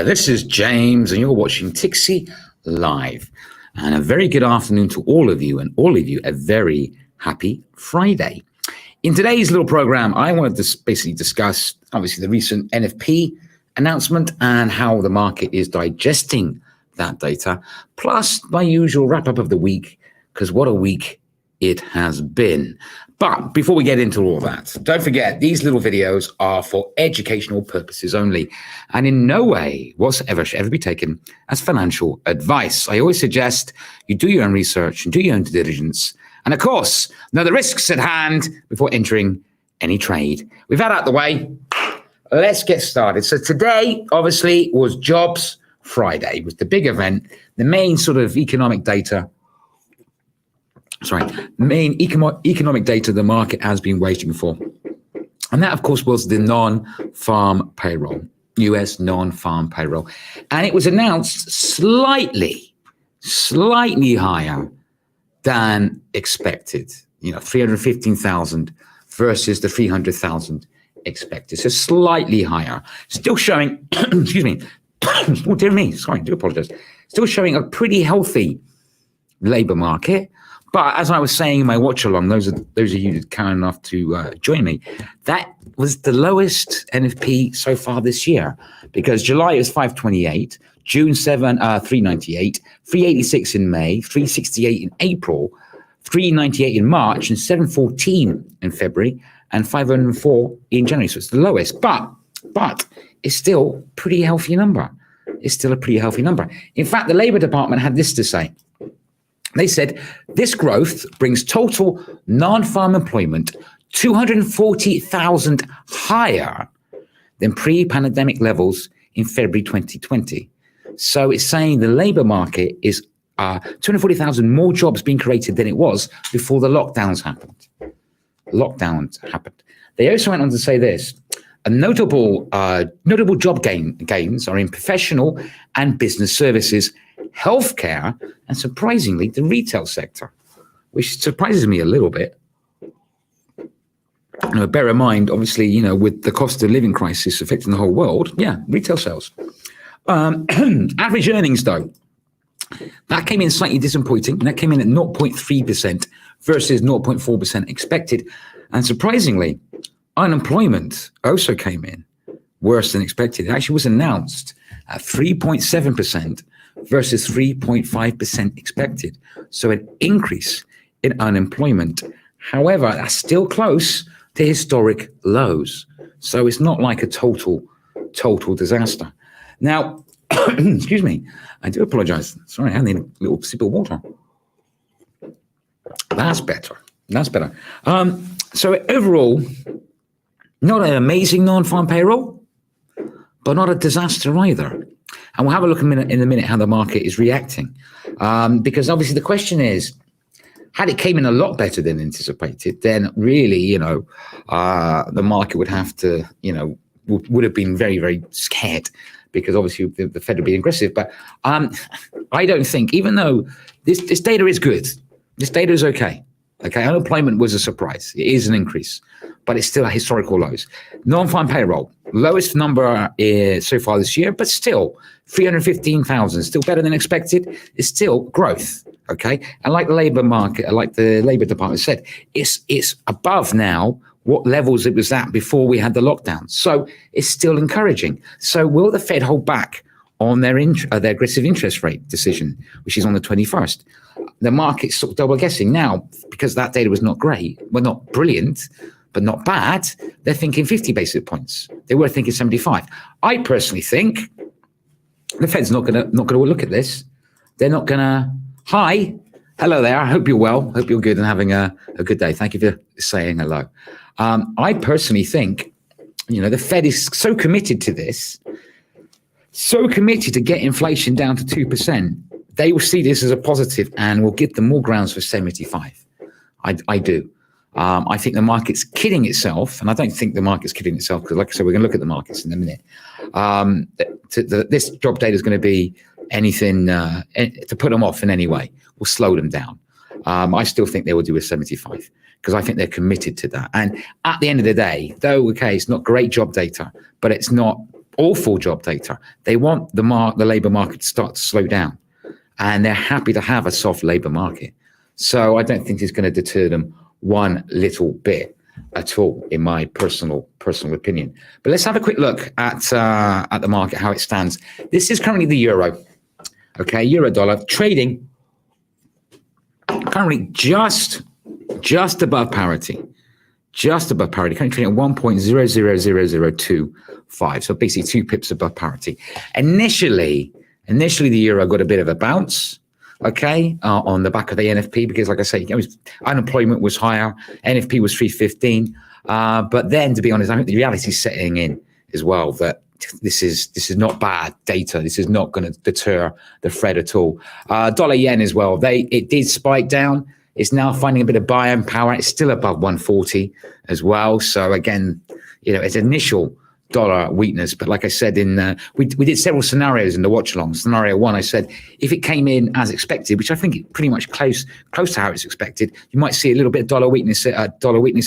this is James, and you're watching Tixee Live. And a very good afternoon to all of you, and all of you a very happy Friday. In today's little program, I wanted to basically discuss, obviously, the recent NFP announcement and how the market is digesting that data, plus my usual wrap-up of the week, because what a week it has been. But before we get into all that, don't forget, these little videos are for educational purposes only, and in no way whatsoever should ever be taken as financial advice. I always suggest you do your own research and do your own due diligence, and of course, know the risks at hand before entering any trade. We've had out the way. Let's get started. So today, obviously, was Jobs Friday, was the big event, the main sort of economic data the market has been waiting for. And that, of course, was the non-farm payroll, US non-farm payroll. And it was announced slightly higher than expected, 315,000 versus the 300,000 expected. So slightly higher, still showing, excuse me, oh dear me, sorry, I do apologize. Still showing a pretty healthy labor market. But as I was saying in my watch along, those of you that kind enough to join me, that was the lowest NFP so far this year, because July is 528, June 7, 398, 386 in May, 368 in April, 398 in March, and 714 in February, and 504 in January. So it's the lowest, but it's still a pretty healthy number. It's still a pretty healthy number. In fact, the Labour Department had this to say. They said, this growth brings total non-farm employment 240,000 higher than pre-pandemic levels in February 2020. So it's saying the labour market is 240,000 more jobs being created than it was before the lockdowns happened. They also went on to say this. Notable job gains are in professional and business services, healthcare, and surprisingly, the retail sector, which surprises me a little bit. Bear in mind, obviously, with the cost of living crisis affecting the whole world, retail sales. Average earnings, though, that came in slightly disappointing. That came in at 0.3% versus 0.4% expected. And surprisingly, unemployment also came in worse than expected. It actually was announced at 3.7% versus 3.5% expected. So an increase in unemployment. However, that's still close to historic lows. So it's not like a total disaster. Now, excuse me, I do apologize. Sorry, I need a little sip of water. That's better. So overall, not an amazing non-farm payroll, but not a disaster either. And we'll have a look in a minute how the market is reacting. Because obviously the question is, had it came in a lot better than anticipated, then really, the market would have to, would have been very, very scared, because obviously the Fed would be aggressive. But I don't think, even though this data is good, this data is okay. Okay, unemployment was a surprise. It is an increase, but it's still at historical lows. Non-farm payroll, lowest number so far this year, but still 315,000, still better than expected. It's still growth, okay? And like the labour market, like the Labour Department said, it's above now what levels it was at before we had the lockdown. So it's still encouraging. So will the Fed hold back on their aggressive interest rate decision, which is on the 21st? The market's sort of double guessing now, because that data was not great. Well, not brilliant, but not bad. They're thinking 50 basis points. They were thinking 75. I personally think the Fed's not gonna look at this. They're not gonna. Hi, hello there. I hope you're well. Hope you're good and having a good day. Thank you for saying hello. I personally think, the Fed is so committed to this, so committed to get inflation down to 2%. They will see this as a positive and will give them more grounds for 75. I do. I think the market's kidding itself, and I don't think the market's kidding itself, because like I said, we're going to look at the markets in a minute. This job data is going to be anything to put them off in any way, will slow them down. I still think they will do a 75, because I think they're committed to that. And at the end of the day, though, okay, it's not great job data, but it's not awful job data. They want the labour market to start to slow down, and they're happy to have a soft labour market. So I don't think it's going to deter them one little bit at all, in my personal opinion. But let's have a quick look at the market, how it stands. This is currently the euro. Okay, euro dollar trading currently just above parity. Just above parity, currently trading at 1.000025. So basically 2 pips above parity. Initially the euro got a bit of a bounce, okay, on the back of the NFP, because like I say, unemployment was higher, NFP was 315. But then, to be honest, I think the reality is setting in as well, that this is not bad data. This is not going to deter the Fed at all. Dollar yen as well. It did spike down. It's now finding a bit of buying power. It's still above 140 as well. So again, it's initial dollar weakness. But like I said, we did several scenarios in the watch along. Scenario 1, I said, if it came in as expected, which I think it pretty much close to how it's expected, you might see a little bit of dollar weakness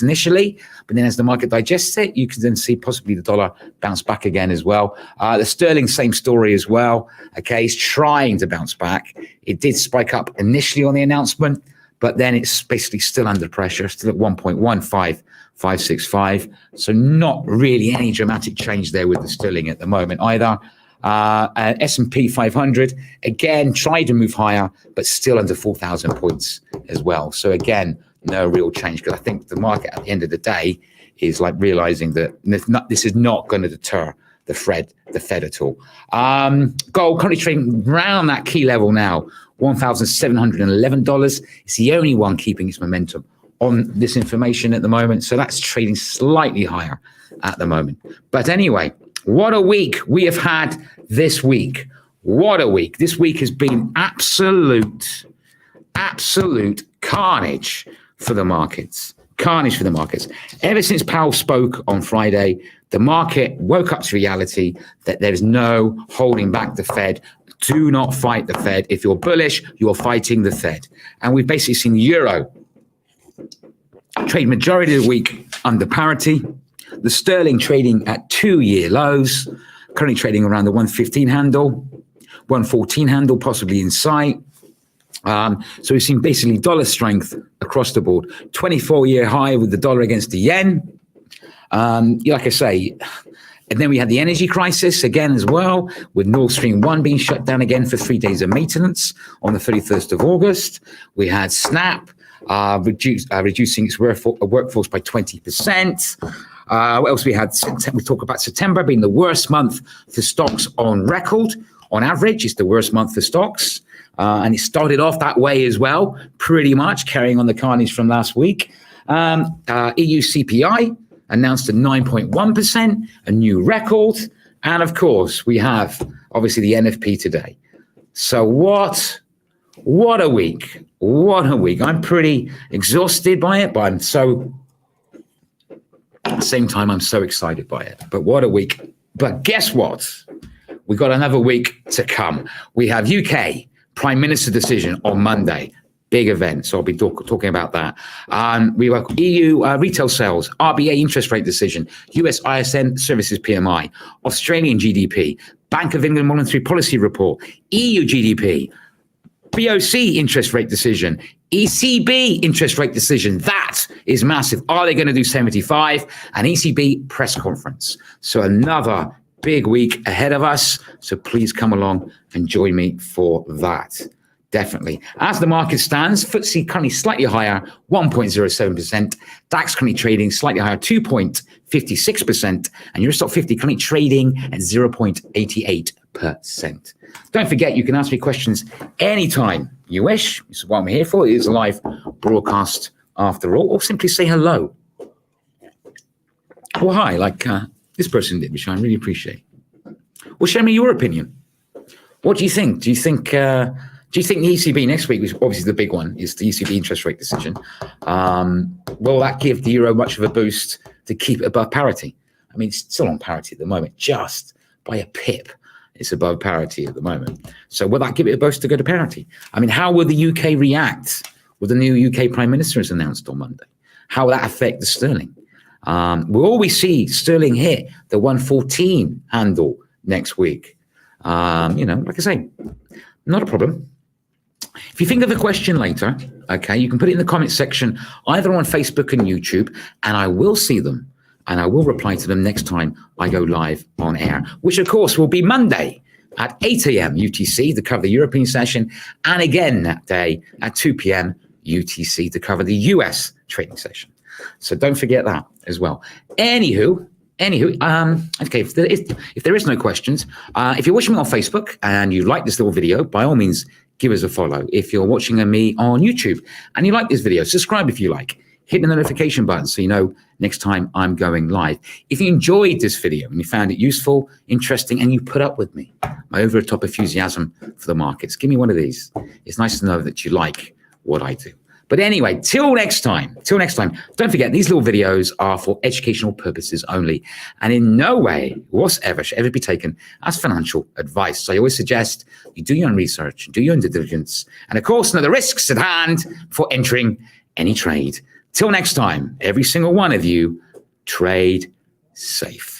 initially, but then as the market digests it, you can then see possibly the dollar bounce back again as well. The sterling, same story as well. Okay, it's trying to bounce back. It did spike up initially on the announcement, but then it's basically still under pressure, still at 1.15565. So not really any dramatic change there with the sterling at the moment either. S&P 500, again, tried to move higher, but still under 4,000 points as well. So again, no real change, because I think the market at the end of the day is like realizing that this is not going to deter the Fed at all. Gold currently trading around that key level now, $1,711. It's the only one keeping its momentum on this information at the moment. So that's trading slightly higher at the moment. But anyway, what a week we have had this week. What a week. This week has been absolute carnage for the markets. Carnage for the markets. Ever since Powell spoke on Friday, the market woke up to reality that there is no holding back the Fed. Do not fight the Fed. If you're bullish, you're fighting the Fed. And we've basically seen the euro trade majority of the week under parity. The sterling trading at 2-year lows, currently trading around the 115 handle, 114 handle possibly in sight. So we've seen basically dollar strength across the board. 24-year high with the dollar against the yen. Like I say, and then we had the energy crisis again as well, with Nord Stream 1 being shut down again for 3 days of maintenance on the 31st of August. We had Snap reducing its workforce by 20%. What else we had? We talk about September being the worst month for stocks on record. On average, it's the worst month for stocks. And it started off that way as well, pretty much carrying on the carnage from last week. EU CPI announced a 9.1%, a new record. And of course, we have obviously the NFP today. So what a week. What a week. I'm pretty exhausted by it, but at the same time, I'm so excited by it. But what a week. But guess what? We've got another week to come. We have UK Prime Minister decision on Monday. Big event, so I'll be talking about that. We have EU retail sales, RBA interest rate decision, US ISM services PMI, Australian GDP, Bank of England monetary policy report, EU GDP, BOC interest rate decision, ECB interest rate decision. That is massive. Are they going to do 75? An ECB press conference. So another big week ahead of us. So please come along and join me for that. Definitely. As the market stands, FTSE currently slightly higher, 1.07%. DAX currently trading slightly higher, 2.56%. And Euro Stock 50 currently trading at 0.88%. Don't forget, you can ask me questions anytime you wish. This is what I'm here for. It is a live broadcast after all. Or simply say hello. Or hi, like this person did, which I really appreciate. Well, share me your opinion. What do you think? Do you think the ECB next week, which obviously the big one, is the ECB interest rate decision? Will that give the euro much of a boost to keep it above parity? I mean, it's still on parity at the moment, just by a pip. It's above parity at the moment. So will that give it a boost to go to parity? I mean, how will the UK react with the new UK Prime Minister as announced on Monday? How will that affect the sterling? We'll always see sterling hit the 114 handle next week. Like I say, not a problem. If you think of a question later, okay, you can put it in the comment section, either on Facebook and YouTube, and I will see them, and I will reply to them next time I go live on air, which of course will be Monday at 8 a.m. UTC to cover the European session, and again that day at 2 p.m. UTC to cover the US trading session. So don't forget that as well. Anywho, okay, if there is no questions, if you're watching me on Facebook and you like this little video, by all means, give us a follow. If you're watching me on YouTube and you like this video, subscribe if you like. Hit the notification button so you know next time I'm going live. If you enjoyed this video and you found it useful, interesting, and you put up with me, my over-the-top enthusiasm for the markets, give me one of these. It's nice to know that you like what I do. But anyway, till next time, don't forget, these little videos are for educational purposes only, and in no way whatsoever should ever be taken as financial advice. So I always suggest you do your own research, do your own due diligence, and of course, know the risks at hand for entering any trade. Till next time, every single one of you, trade safe.